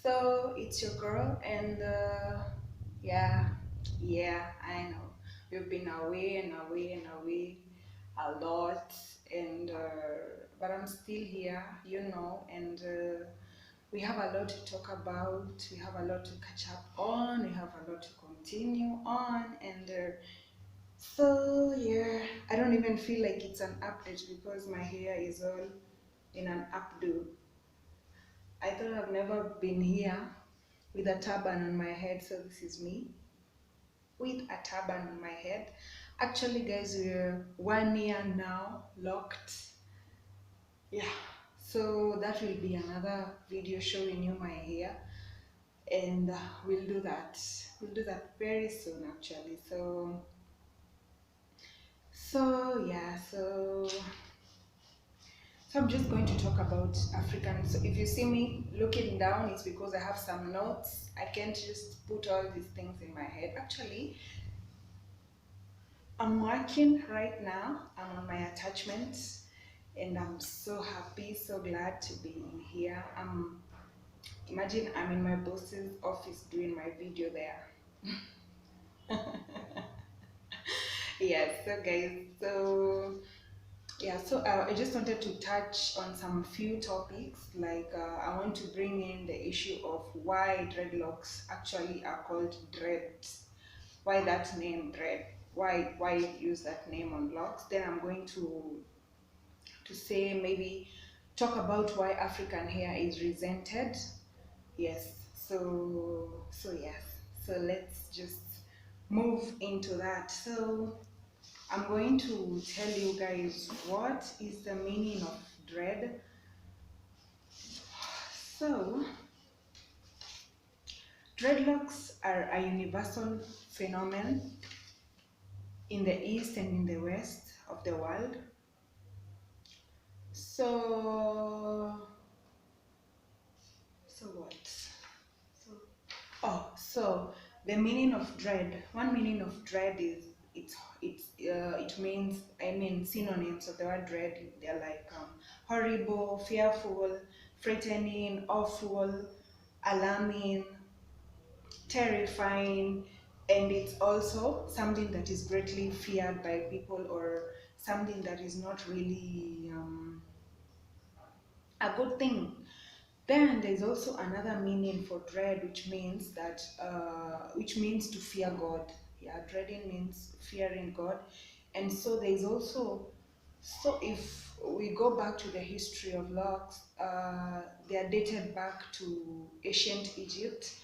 So it's your girl, and yeah, I know we've been away and away and away a lot, and but I'm still here, and we have a lot to talk about. We have a lot to catch up on. We have a lot to continue on, and so yeah, I don't even feel like it's an update because my hair is all in an updo. I thought I've never been here with a turban on my head, so this is me with a turban on my head. Actually, guys, we're 1 year now locked. Yeah, so that will be another video showing you my hair, and we'll do that. We'll do that very soon, actually. So I'm just going to talk about African. So if you see me looking down, it's because I have some notes. I can't just put all these things in my head. Actually, I'm working right now. I'm on my attachments, and I'm so happy, so glad to be in here. Imagine I'm in my boss's office doing my video there. Yes, so guys, I just wanted to touch on some few topics. Like I want to bring in the issue of why dreadlocks actually are called dreads. Why that name dread? Why use that name on locks? Then I'm going to say, maybe talk about why African hair is resented. Yes. Yes. So let's just move into that. So I'm going to tell you guys what is the meaning of dread. So, dreadlocks are a universal phenomenon in the east and in the west of the world. So, so what? So, so the meaning of dread. One meaning of dread is it means, synonyms of the word dread. They're like horrible, fearful, frightening, awful, alarming, terrifying, and it's also something that is greatly feared by people, or something that is not really a good thing. Then there's also another meaning for dread, which means to fear God. Yeah, dreading means fearing God, and so there's also, so if we go back to the history of locks, they are dated back to ancient Egypt.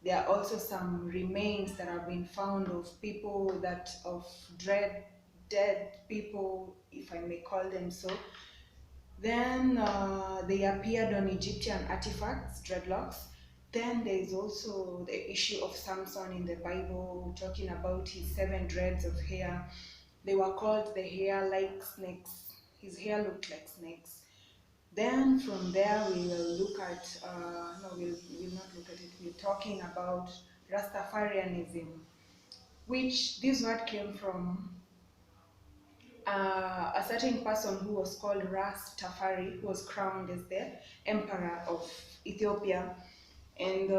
There are also some remains that have been found of people of dead people, if I may call them so. Then they appeared on Egyptian artifacts, dreadlocks. Then there is also the issue of Samson in the Bible, talking about his 7 dreads of hair. They were called the hair like snakes. His hair looked like snakes. Then from there we will look at, no, we'll not look at it. We're talking about Rastafarianism, which this word came from a certain person who was called Ras Tafari, who was crowned as the emperor of Ethiopia. And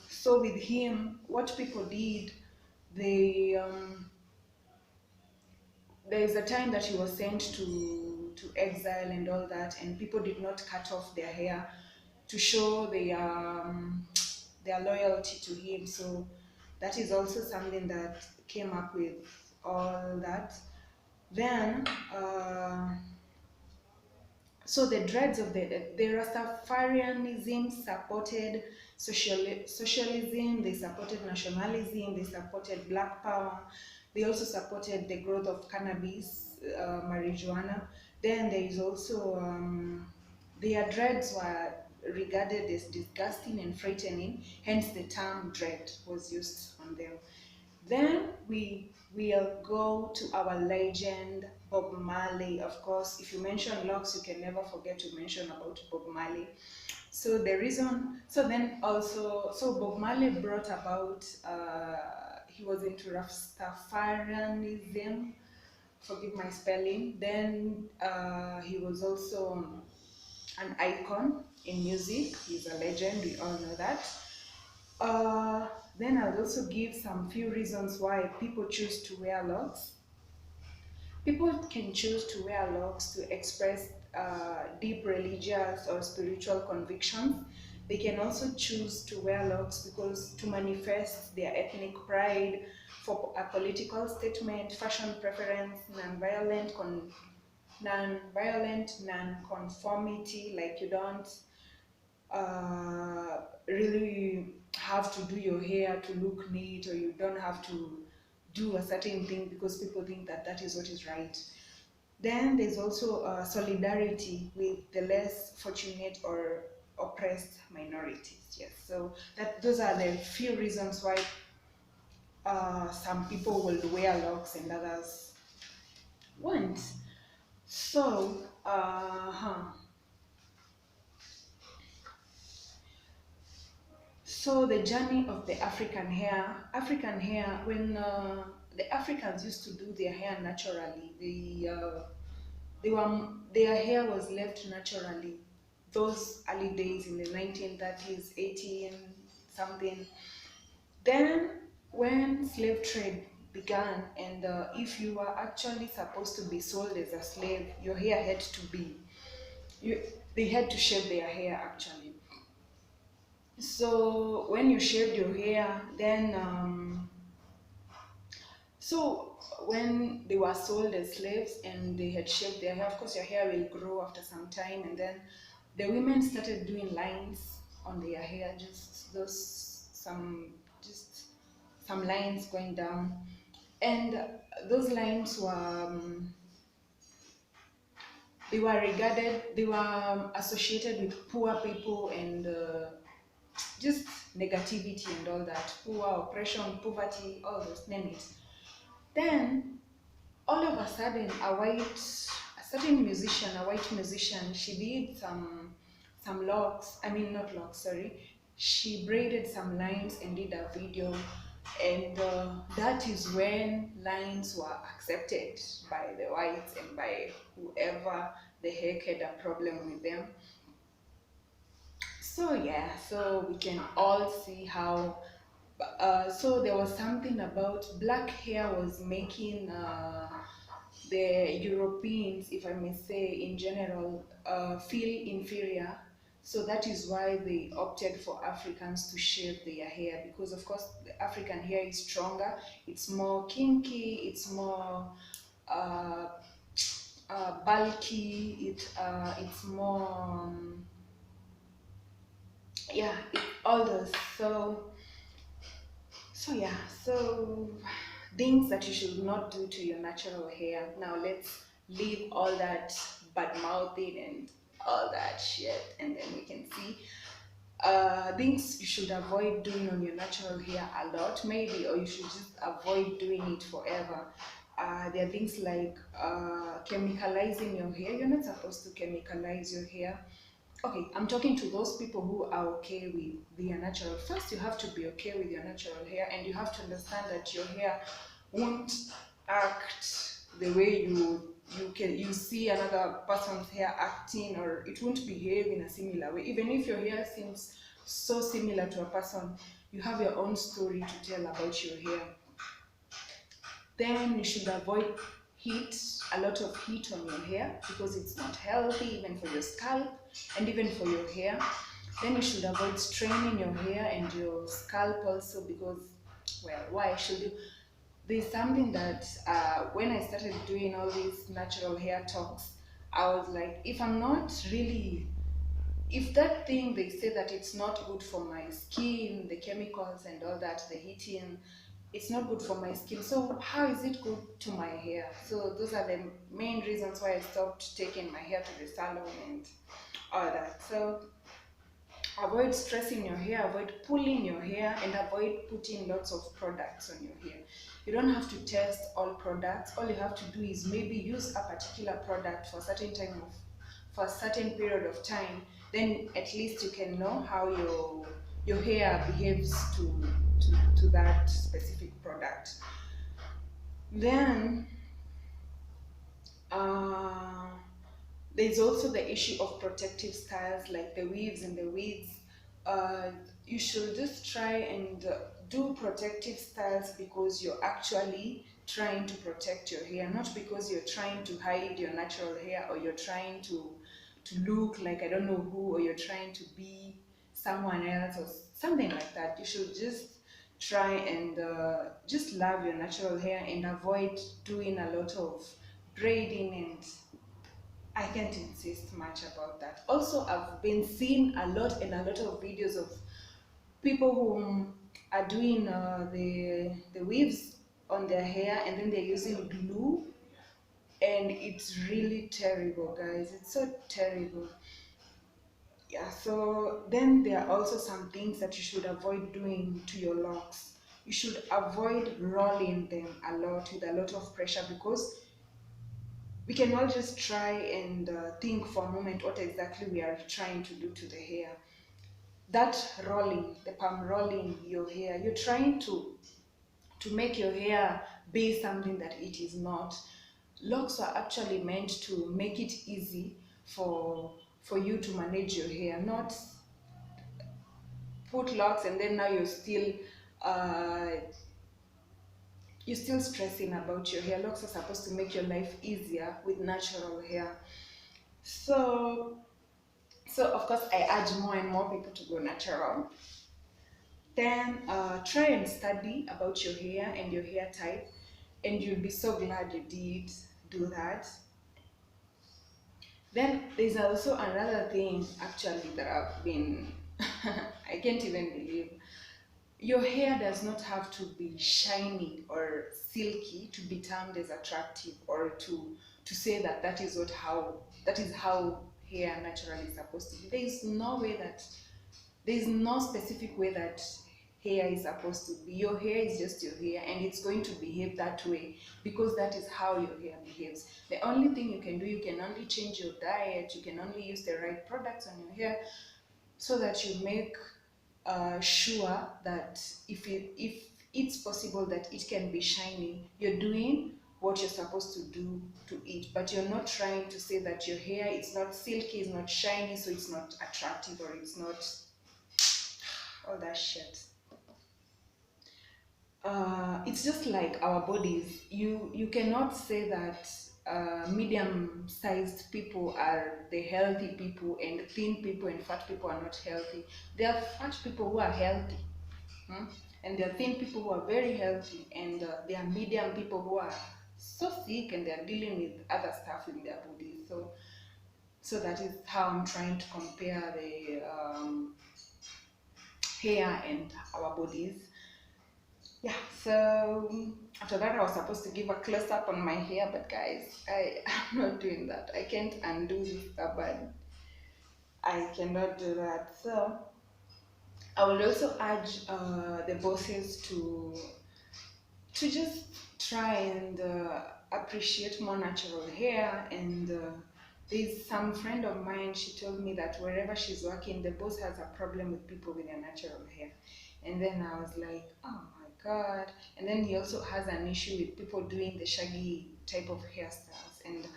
so with him, what people did, they there is a time that he was sent to exile and all that, and people did not cut off their hair to show their loyalty to him. So that is also something that came up with all that. Then so the dreads of the Rastafarianism supported socialism, they supported nationalism, they supported black power, they also supported the growth of cannabis, marijuana. Then there is also, their dreads were regarded as disgusting and frightening, hence the term dread was used on them. Then we will go to our legend, Bob Marley. Of course, if you mention locks, you can never forget to mention about Bob Marley. So the reason, so then also, so Bob Marley brought about, he was into Rastafarianism, forgive my spelling. Then he was also an icon in music. He's a legend, we all know that. Then I'll also give some few reasons why people choose to wear locks. People can choose to wear locks to express deep religious or spiritual convictions. They can also choose to wear locks because to manifest their ethnic pride, for a political statement, fashion preference, non-violent non-conformity. Like you don't really have to do your hair to look neat, or you don't have to do a certain thing because people think that that is what is right. Then there's also solidarity with the less fortunate or oppressed minorities. Yes, so that those are the few reasons why some people will wear locks and others won't. So, so the journey of the African hair, when the Africans used to do their hair naturally, their hair was left naturally. Those early days in the 1930s, 18 something. Then when slave trade began, and if you were actually supposed to be sold as a slave, your hair had to be, you, they had to shave their hair actually. So when you shaved your hair, then so when they were sold as slaves and they had shaved their hair, of course your hair will grow after some time, and then the women started doing lines on their hair, just some lines going down, and those lines were they were associated with poor people and just negativity and all that, poor, oppression, poverty, all those, name it. Then all of a sudden a certain musician, a white musician, she did some locks, I mean not locks, sorry, she braided some lines and did a video, and that is when lines were accepted by the whites and by whoever the heck had a problem with them. So yeah, so we can all see how so there was something about black hair was making the Europeans, if I may say, in general, feel inferior. So that is why they opted for Africans to shave their hair, because of course the African hair is stronger, it's more kinky, it's more uh, bulky, it's more yeah, all those. So yeah, so things that you should not do to your natural hair. Now let's leave all that bad mouthing and all that shit, and then we can see things you should avoid doing on your natural hair a lot, maybe, or you should just avoid doing it forever. There are things like chemicalizing your hair. You're not supposed to chemicalize your hair. Okay, I'm talking to those people who are okay with their natural. First, you have to be okay with your natural hair, and you have to understand that your hair won't act the way you see another person's hair acting, or it won't behave in a similar way. Even if your hair seems so similar to a person, you have your own story to tell about your hair. Then you should avoid heat, a lot of heat on your hair, because it's not healthy even for your scalp and even for your hair. Then you should avoid straining your hair and your scalp also, because, well, why should you? There's something that when I started doing all these natural hair talks, I was like, if that thing they say that it's not good for my skin, the chemicals and all that, the heating, it's not good for my skin, so how is it good to my hair? So those are the main reasons why I stopped taking my hair to the salon and all that. So avoid stressing your hair, avoid pulling your hair, and avoid putting lots of products on your hair. You don't have to test all products. All you have to do is maybe use a particular product for a certain for a certain period of time. Then at least you can know how your hair behaves to that specific product. Then uh, There's also the issue of protective styles like the weaves and the wigs. Uh, you should just try and do protective styles because you're actually trying to protect your hair, not because you're trying to hide your natural hair, or you're trying to look like I don't know who, or you're trying to be someone else or something like that. You should just try and just love your natural hair and avoid doing a lot of braiding, and I can't insist much about that. Also, I've been seeing a lot and a lot of videos of people who are doing the weaves on their hair, and then they're using glue, and it's really terrible, guys. It's so terrible. Yeah, so then there are also some things that you should avoid doing to your locks. You should avoid rolling them a lot with a lot of pressure, because we can all just try and think for a moment what exactly we are trying to do to the hair. That rolling, the palm rolling your hair, you're trying to make your hair be something that it is not. Locks are actually meant to make it easy for you to manage your hair, not put locks and then now uh, you're still stressing about your hair. Locks are supposed to make your life easier with natural hair. So so of course I urge more and more people to go natural. Then try and study about your hair and your hair type, and you'll be so glad you did do that. Then there's also another thing actually that I've been I can't even believe. Your hair does not have to be shiny or silky to be termed as attractive, or to say that that is how hair naturally is supposed to be. There is no specific way that hair is supposed to be. Your hair is just your hair, and it's going to behave that way because that is how your hair behaves. The only thing you can do, you can only change your diet, you can only use the right products on your hair, so that you make sure that if it's possible that it can be shiny, you're doing what you're supposed to do to it, but you're not trying to say that your hair is not silky, it's not shiny, so it's not attractive, or it's not all that shit. It's just like our bodies. You cannot say that medium-sized people are the healthy people, and thin people and fat people are not healthy. There are fat people who are healthy, hmm? And there are thin people who are very healthy, and there are medium people who are so sick and they are dealing with other stuff in their bodies. So that is how I'm trying to compare the hair and our bodies. Yeah, so after that I was supposed to give a close up on my hair, but guys, I'm not doing that. I can't undo this stubborn. I cannot do that. So I will also urge the bosses to just try and appreciate more natural hair. And there's some friend of mine, she told me that wherever she's working, the boss has a problem with people with their natural hair. And then I was like, oh my god. And then he also has an issue with people doing the shaggy type of hairstyles. And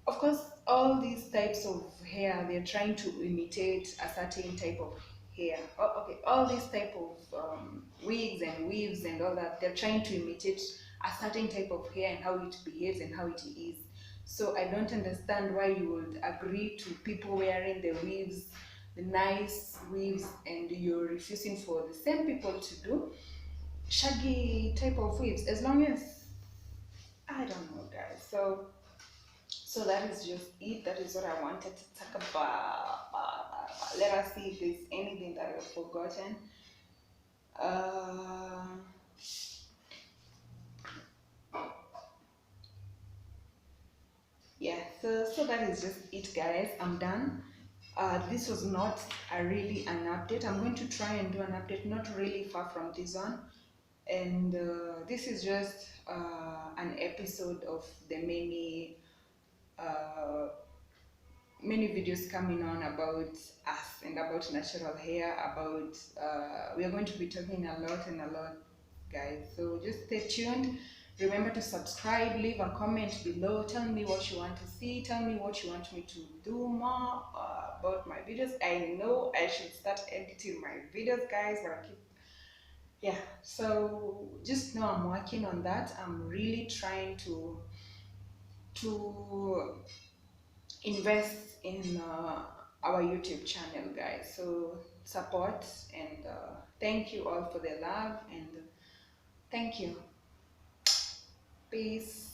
of course, all these types of hair, they're trying to imitate a certain type of hair. Oh, okay, all these type of wigs and weaves and all that, they're trying to imitate a certain type of hair and how it behaves and how it is. So I don't understand why you would agree to people wearing the weaves, the nice weaves, and you're refusing for the same people to do shaggy type of weaves. As long as, I don't know, guys. So that is just it. That is what I wanted to talk about. Let us see if there's anything that I've forgotten. Uh, yeah, so that is just it, guys. I'm done. This was not really an update. I'm going to try and do an update not really far from this one. And this is just an episode of the many videos coming on about us and about natural hair. About we are going to be talking a lot and a lot, guys, so just stay tuned. Remember to subscribe, leave a comment below, tell me what you want to see, tell me what you want me to do more about my videos. I know I should start editing my videos, guys, but I keep, yeah, so just know I'm working on that. I'm really trying to invest in our YouTube channel, guys. So support, and thank you all for the love, and thank you. Peace.